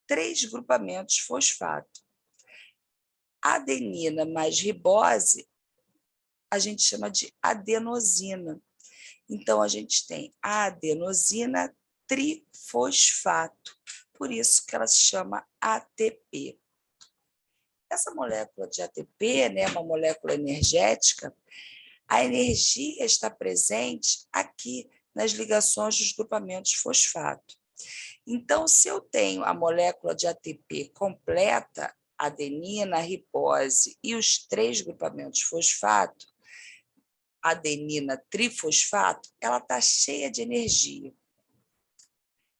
3 grupamentos fosfato. Adenina mais ribose, a gente chama de adenosina. Então, a gente tem a adenosina trifosfato, por isso que ela se chama ATP. Essa molécula de ATP, né, uma molécula energética, a energia está presente aqui nas ligações dos grupamentos fosfato. Então, se eu tenho a molécula de ATP completa, adenina, ribose e os 3 grupamentos fosfato, adenina trifosfato, ela está cheia de energia.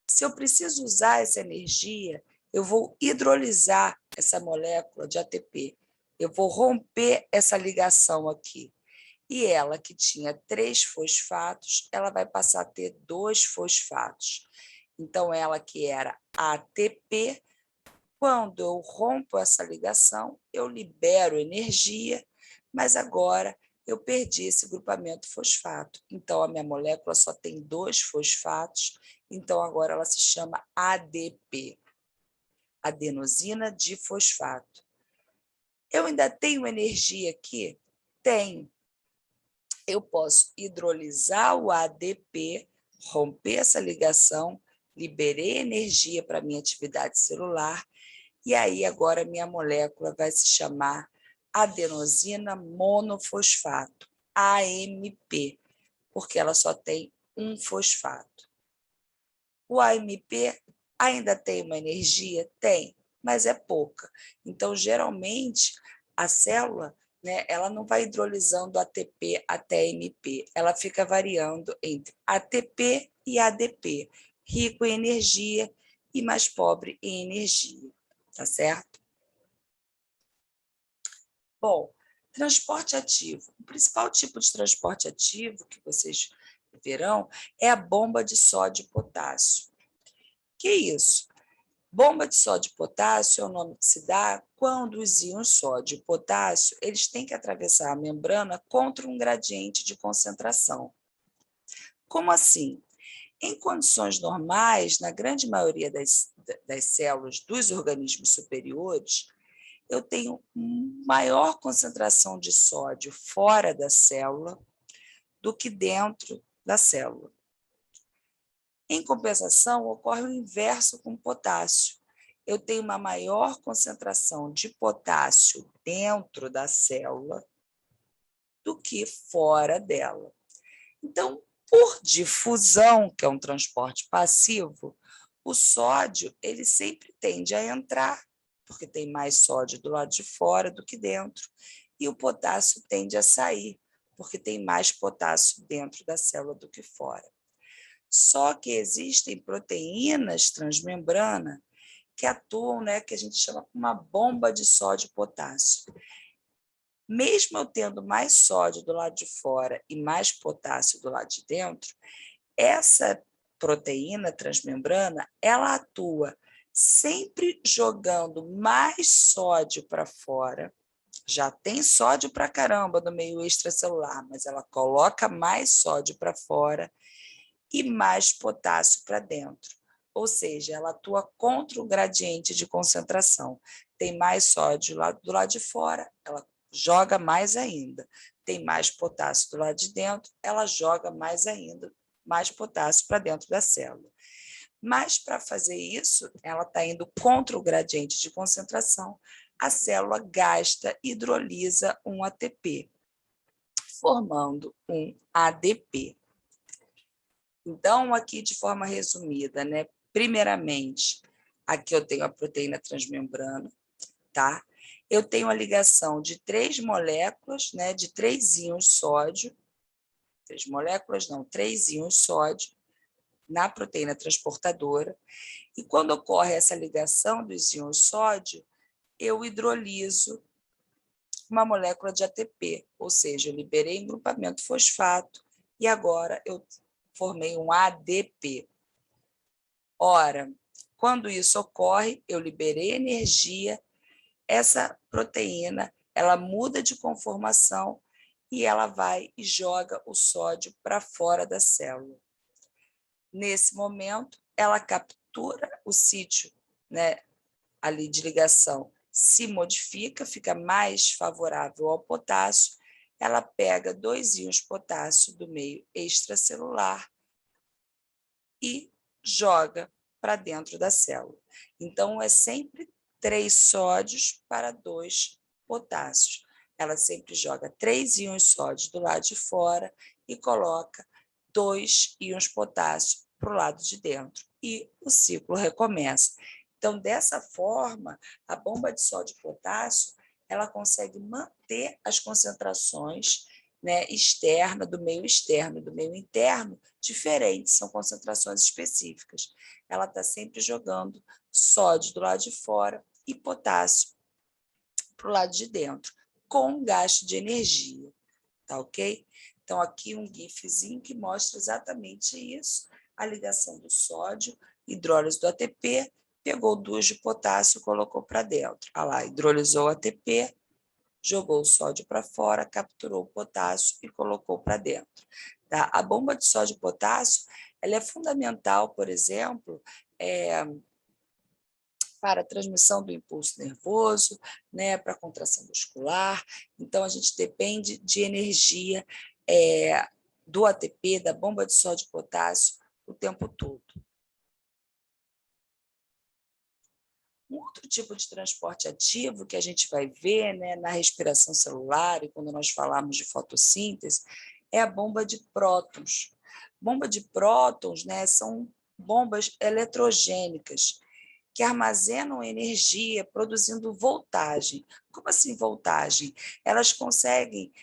Se eu preciso usar essa energia, eu vou hidrolisar essa molécula de ATP. Eu vou romper essa ligação aqui. E ela, que tinha 3 fosfatos, ela vai passar a ter 2 fosfatos. Então, ela que era ATP, quando eu rompo essa ligação, eu libero energia, mas agora eu perdi esse grupamento fosfato. Então, a minha molécula só tem 2 fosfatos, então agora ela se chama ADP, adenosina difosfato. Eu ainda tenho energia aqui? Tenho. Eu posso hidrolisar o ADP, romper essa ligação, liberei energia para a minha atividade celular, e aí agora minha molécula vai se chamar adenosina monofosfato, AMP, porque ela só tem um fosfato. O AMP ainda tem uma energia? Tem, mas é pouca. Então, geralmente, a célula, né, ela não vai hidrolisando ATP até AMP, ela fica variando entre ATP e ADP, rico em energia e mais pobre em energia, tá certo? Bom, transporte ativo. O principal tipo de transporte ativo que vocês verão é a bomba de sódio e potássio. Que isso? Bomba de sódio e potássio é o nome que se dá quando os íons sódio e potássio eles têm que atravessar a membrana contra um gradiente de concentração. Como assim? Em condições normais, na grande maioria das células dos organismos superiores, eu tenho maior concentração de sódio fora da célula do que dentro da célula. Em compensação, ocorre o inverso com o potássio. Eu tenho uma maior concentração de potássio dentro da célula do que fora dela. Então, por difusão, que é um transporte passivo, o sódio ele sempre tende a entrar, porque tem mais sódio do lado de fora do que dentro, e o potássio tende a sair, porque tem mais potássio dentro da célula do que fora. Só que existem proteínas transmembrana que atuam, né, que a gente chama uma bomba de sódio e potássio. Mesmo eu tendo mais sódio do lado de fora e mais potássio do lado de dentro, essa proteína transmembrana, ela atua sempre jogando mais sódio para fora. Já tem sódio para caramba no meio extracelular, mas ela coloca mais sódio para fora e mais potássio para dentro. Ou seja, ela atua contra o gradiente de concentração. Tem mais sódio do lado de fora, ela joga mais ainda. Tem mais potássio do lado de dentro, ela joga mais ainda, mais potássio para dentro da célula. Mas, para fazer isso, ela está indo contra o gradiente de concentração, a célula gasta, hidrolisa um ATP, formando um ADP. Então, aqui de forma resumida, né? Primeiramente, aqui eu tenho a proteína transmembrana, tá? Eu tenho a ligação de 3 moléculas, né? De 3 íons sódio, 3 moléculas não, 3 íons sódio na proteína transportadora. E quando ocorre essa ligação dos íons sódio, eu hidroliso uma molécula de ATP, ou seja, eu liberei grupamento fosfato e agora eu formei um ADP. Ora, quando isso ocorre, eu liberei energia, essa proteína, ela muda de conformação e ela vai e joga o sódio para fora da célula. Nesse momento, ela captura o sítio, né, ali de ligação, se modifica, fica mais favorável ao potássio, ela pega 2 íons potássio do meio extracelular e joga para dentro da célula. Então, é sempre 3 sódios para 2 potássios. Ela sempre joga 3 íons sódios do lado de fora e coloca 2 íons potássio para o lado de dentro. E o ciclo recomeça. Então, dessa forma, a bomba de sódio e potássio ela consegue manter as concentrações né, externa, do meio externo e do meio interno, diferentes, são concentrações específicas. Ela está sempre jogando sódio do lado de fora e potássio para o lado de dentro, com gasto de energia, tá ok? Então, aqui um gifzinho que mostra exatamente isso, a ligação do sódio, hidrólise do ATP, pegou 2 de potássio e colocou para dentro. Olha lá, hidrolisou o ATP, jogou o sódio para fora, capturou o potássio e colocou para dentro. Tá? A bomba de sódio e potássio ela é fundamental, por exemplo, para a transmissão do impulso nervoso, né, para a contração muscular. Então, a gente depende de energia do ATP, da bomba de sódio e potássio, o tempo todo. Um outro tipo de transporte ativo que a gente vai ver, né, na respiração celular e quando nós falamos de fotossíntese é a bomba de prótons. Bomba de prótons, né, são bombas eletrogênicas que armazenam energia produzindo voltagem. Como assim voltagem? Elas conseguem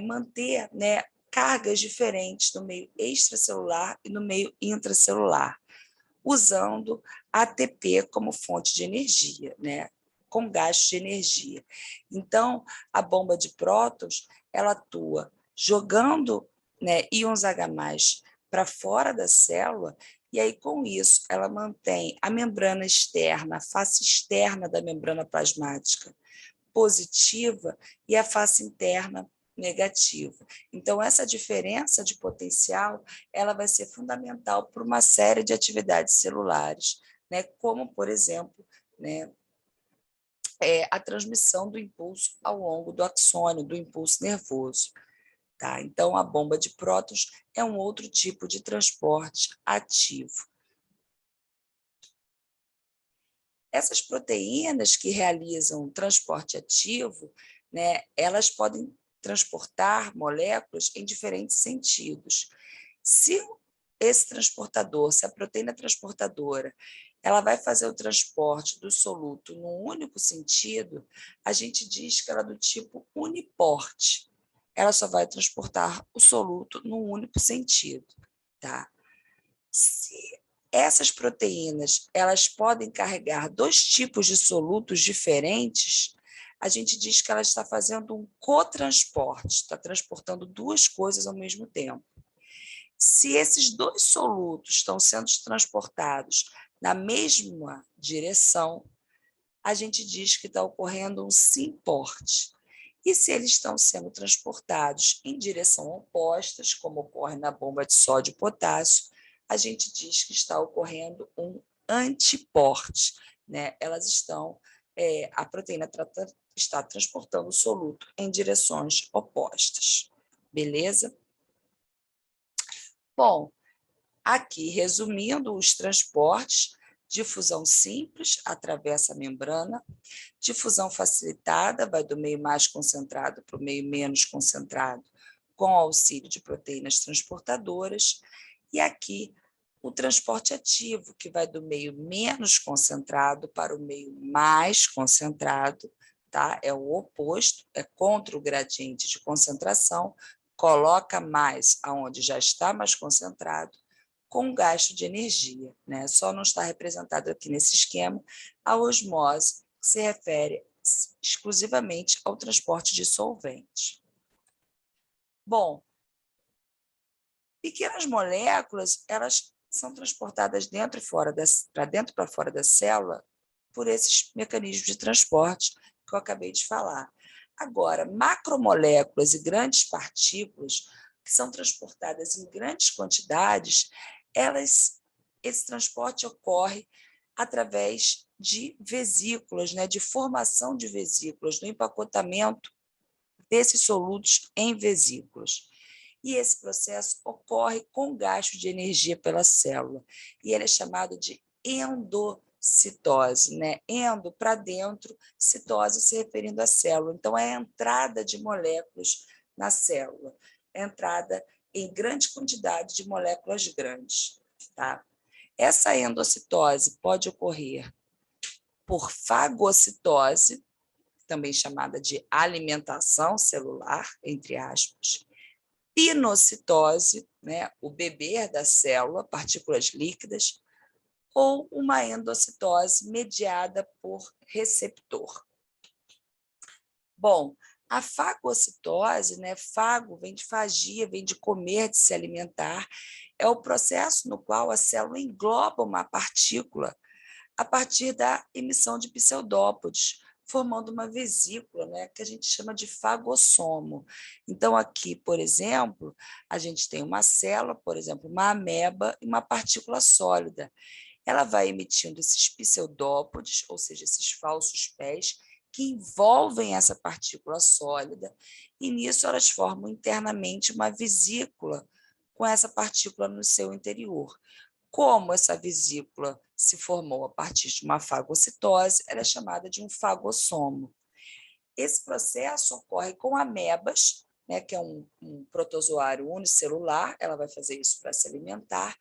manter, né, cargas diferentes no meio extracelular e no meio intracelular, usando ATP como fonte de energia, né, com gasto de energia. Então, a bomba de prótons, ela atua jogando, né, íons H+ para fora da célula, e aí, com isso, ela mantém a membrana externa, a face externa da membrana plasmática positiva e a face interna negativa. Então, essa diferença de potencial ela vai ser fundamental para uma série de atividades celulares, né, como, por exemplo, né, a transmissão do impulso ao longo do axônio, do impulso nervoso. Tá? Então, a bomba de prótons é um outro tipo de transporte ativo. Essas proteínas que realizam transporte ativo, né, elas podem transportar moléculas em diferentes sentidos. Se esse transportador, se a proteína transportadora, ela vai fazer o transporte do soluto num único sentido, a gente diz que ela é do tipo uniporte. Ela só vai transportar o soluto num único sentido, tá? Se essas proteínas elas podem carregar 2 tipos de solutos diferentes, a gente diz que ela está fazendo um cotransporte, está transportando 2 coisas ao mesmo tempo. Se esses 2 solutos estão sendo transportados na mesma direção, a gente diz que está ocorrendo um simporte. E se eles estão sendo transportados em direção opostas, como ocorre na bomba de sódio e potássio, a gente diz que está ocorrendo um antiporte, né? Elas estão, a proteína está transportando o soluto em direções opostas. Beleza? Bom, aqui, resumindo os transportes, difusão simples, atravessa a membrana, difusão facilitada, vai do meio mais concentrado para o meio menos concentrado, com auxílio de proteínas transportadoras, e aqui o transporte ativo, que vai do meio menos concentrado para o meio mais concentrado, tá? É o oposto, é contra o gradiente de concentração, coloca mais aonde já está mais concentrado, com gasto de energia, né? Só não está representado aqui nesse esquema a osmose, que se refere exclusivamente ao transporte de solvente. Bom, pequenas moléculas, elas são transportadas dentro e fora para dentro e para fora da célula por esses mecanismos de transporte que eu acabei de falar. Agora, macromoléculas e grandes partículas, que são transportadas em grandes quantidades, esse transporte ocorre através de vesículas, né, de formação de vesículas, do empacotamento desses solutos em vesículas. E esse processo ocorre com gasto de energia pela célula, e ele é chamado de endocitose, né? Endo, para dentro, citose se referindo à célula. Então, é a entrada de moléculas na célula, entrada em grande quantidade de moléculas grandes. Tá? Essa endocitose pode ocorrer por fagocitose, também chamada de alimentação celular, entre aspas, pinocitose, né, o beber da célula, partículas líquidas, ou uma endocitose mediada por receptor. Bom, a fagocitose, né, fago vem de fagia, vem de comer, de se alimentar, é o processo no qual a célula engloba uma partícula a partir da emissão de pseudópodes, formando uma vesícula, né, que a gente chama de fagossomo. Então, aqui, por exemplo, a gente tem uma célula, por exemplo, uma ameba e uma partícula sólida. Ela vai emitindo esses pseudópodes, ou seja, esses falsos pés, que envolvem essa partícula sólida, e nisso elas formam internamente uma vesícula com essa partícula no seu interior. Como essa vesícula se formou a partir de uma fagocitose, ela é chamada de um fagossomo. Esse processo ocorre com amebas, né, que é um protozoário unicelular, ela vai fazer isso para se alimentar,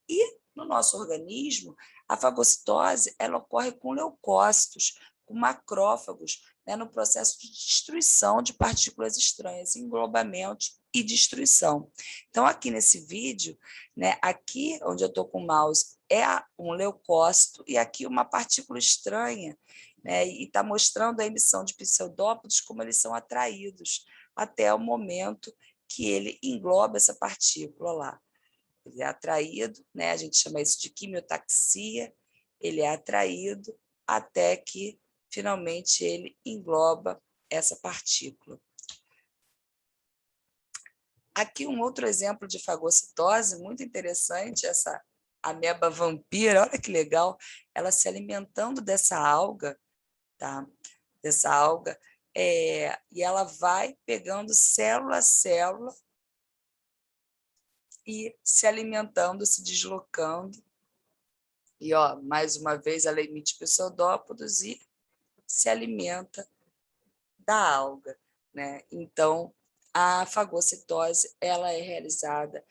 e no nosso organismo, a fagocitose ela ocorre com leucócitos, com macrófagos, né, no processo de destruição de partículas estranhas, englobamento e destruição. Então, aqui nesse vídeo, né, aqui onde eu estou com o mouse é um leucócito e aqui uma partícula estranha, né, e está mostrando a emissão de pseudópodos, como eles são atraídos até o momento que ele engloba essa partícula lá. Ele é atraído, né? A gente chama isso de quimiotaxia, ele é atraído até que, finalmente, ele engloba essa partícula. Aqui um outro exemplo de fagocitose, muito interessante, essa ameba vampira, olha que legal, ela se alimentando dessa alga, tá? Dessa alga, e ela vai pegando célula a célula, e se alimentando, se deslocando. E, ó, mais uma vez, ela emite pseudópodos e se alimenta da alga, né? Então, a fagocitose ela é realizada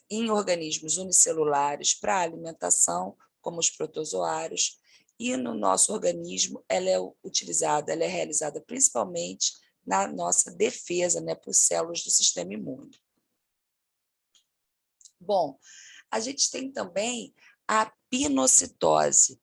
em organismos unicelulares para alimentação, como os protozoários, e no nosso organismo ela é utilizada, ela é realizada principalmente na nossa defesa, né, por células do sistema imune. Bom, a gente tem também a pinocitose,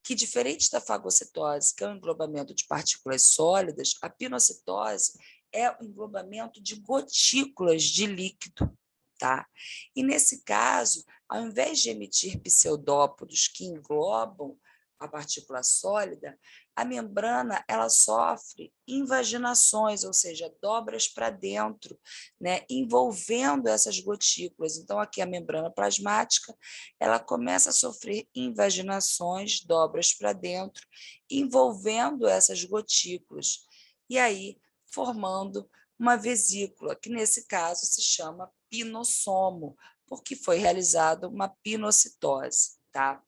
que, diferente da fagocitose, que é o englobamento de partículas sólidas, a pinocitose é o englobamento de gotículas de líquido. Tá? E, nesse caso, ao invés de emitir pseudópodos que englobam a partícula sólida, a membrana ela sofre invaginações, ou seja, dobras para dentro, né, envolvendo essas gotículas. Então, aqui a membrana plasmática ela começa a sofrer invaginações, dobras para dentro, envolvendo essas gotículas, e aí formando uma vesícula, que nesse caso se chama pinossomo, porque foi realizada uma pinocitose. Tá?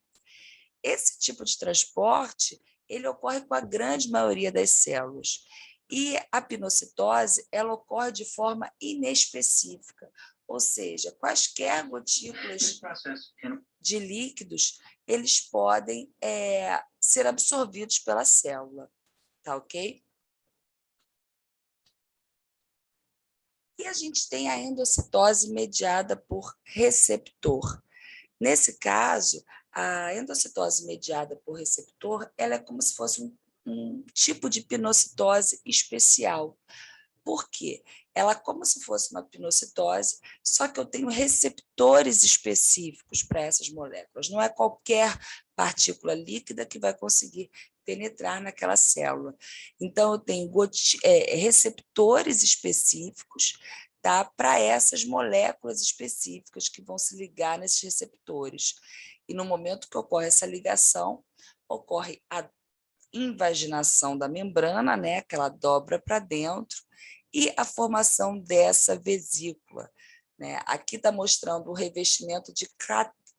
Esse tipo de transporte ele ocorre com a grande maioria das células. E a pinocitose ela ocorre de forma inespecífica, ou seja, quaisquer gotículas de líquidos eles podem ser absorvidos pela célula. Tá ok? E a gente tem a endocitose mediada por receptor. Nesse caso, a endocitose mediada por receptor ela é como se fosse um tipo de pinocitose especial. Por quê? Ela é como se fosse uma pinocitose, só que eu tenho receptores específicos para essas moléculas. Não é qualquer partícula líquida que vai conseguir penetrar naquela célula. Então, eu tenho receptores específicos, tá, para essas moléculas específicas que vão se ligar nesses receptores. E no momento que ocorre essa ligação, ocorre a invaginação da membrana, né, que ela dobra para dentro, e a formação dessa vesícula. Né? Aqui está mostrando o revestimento de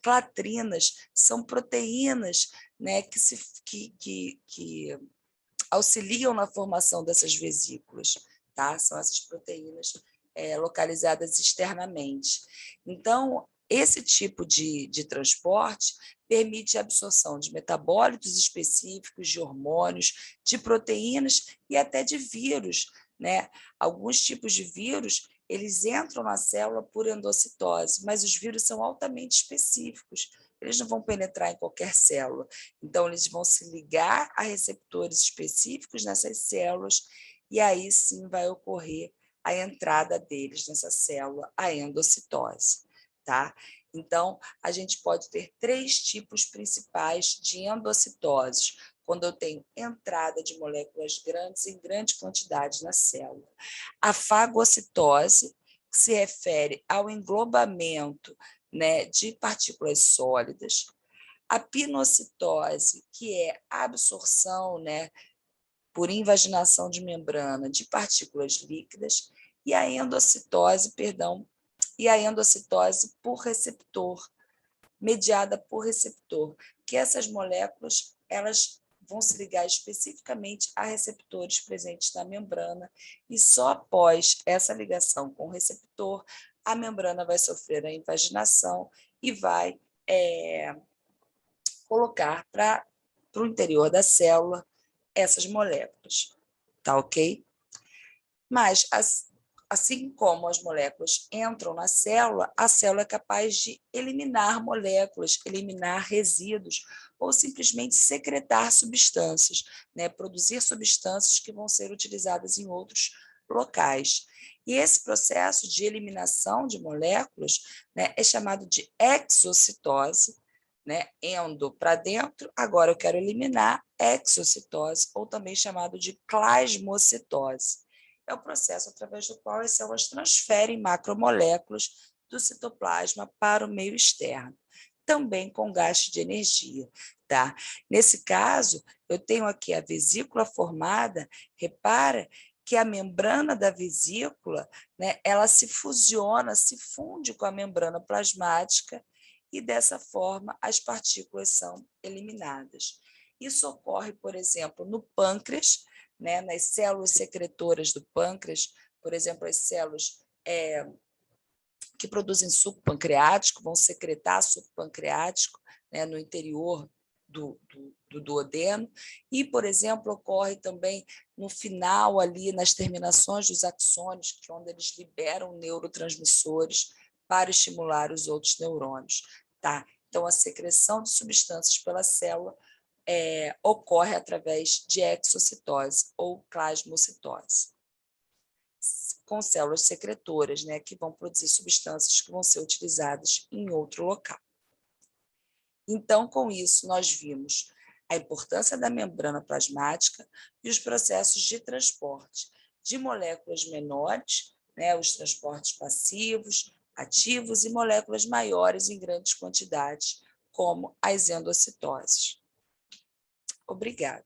clatrinas, são proteínas, né, que auxiliam na formação dessas vesículas. Tá? São essas proteínas localizadas externamente. Então, esse tipo de transporte permite a absorção de metabólitos específicos, de hormônios, de proteínas e até de vírus. Né? Alguns tipos de vírus eles entram na célula por endocitose, mas os vírus são altamente específicos, eles não vão penetrar em qualquer célula. Então, eles vão se ligar a receptores específicos nessas células, e aí sim vai ocorrer a entrada deles nessa célula, a endocitose, tá? Então, a gente pode ter 3 tipos principais de endocitoses, quando eu tenho entrada de moléculas grandes em grande quantidade na célula. A fagocitose, que se refere ao englobamento, né, de partículas sólidas. A pinocitose, que é a absorção, né, por invaginação de membrana de partículas líquidas, e a endocitose, por receptor, mediada por receptor, que essas moléculas elas vão se ligar especificamente a receptores presentes na membrana, e só após essa ligação com o receptor, a membrana vai sofrer a invaginação e vai colocar para o interior da célula essas moléculas, tá ok? Mas, assim como as moléculas entram na célula, a célula é capaz de eliminar moléculas, eliminar resíduos, ou simplesmente secretar substâncias, né? Produzir substâncias que vão ser utilizadas em outros locais. E esse processo de eliminação de moléculas, né, é chamado de exocitose, né? Endo para dentro, agora eu quero eliminar, exocitose, ou também chamado de plasmocitose. É o processo através do qual as células transferem macromoléculas do citoplasma para o meio externo, também com gasto de energia, tá? Nesse caso, eu tenho aqui a vesícula formada, repara que a membrana da vesícula, né, ela se fusiona, se funde com a membrana plasmática, e dessa forma as partículas são eliminadas. Isso ocorre, por exemplo, no pâncreas, né, nas células secretoras do pâncreas, por exemplo, as células que produzem suco pancreático vão secretar suco pancreático, né, no interior do duodeno, e, por exemplo, ocorre também no final, ali nas terminações dos axônios, que é onde eles liberam neurotransmissores para estimular os outros neurônios, tá? Então, a secreção de substâncias pela célula ocorre através de exocitose ou plasmocitose, com células secretoras, né, que vão produzir substâncias que vão ser utilizadas em outro local. Então, com isso, nós vimos a importância da membrana plasmática e os processos de transporte de moléculas menores, né, os transportes passivos, ativos, e moléculas maiores em grandes quantidades, como as endocitoses. Obrigada.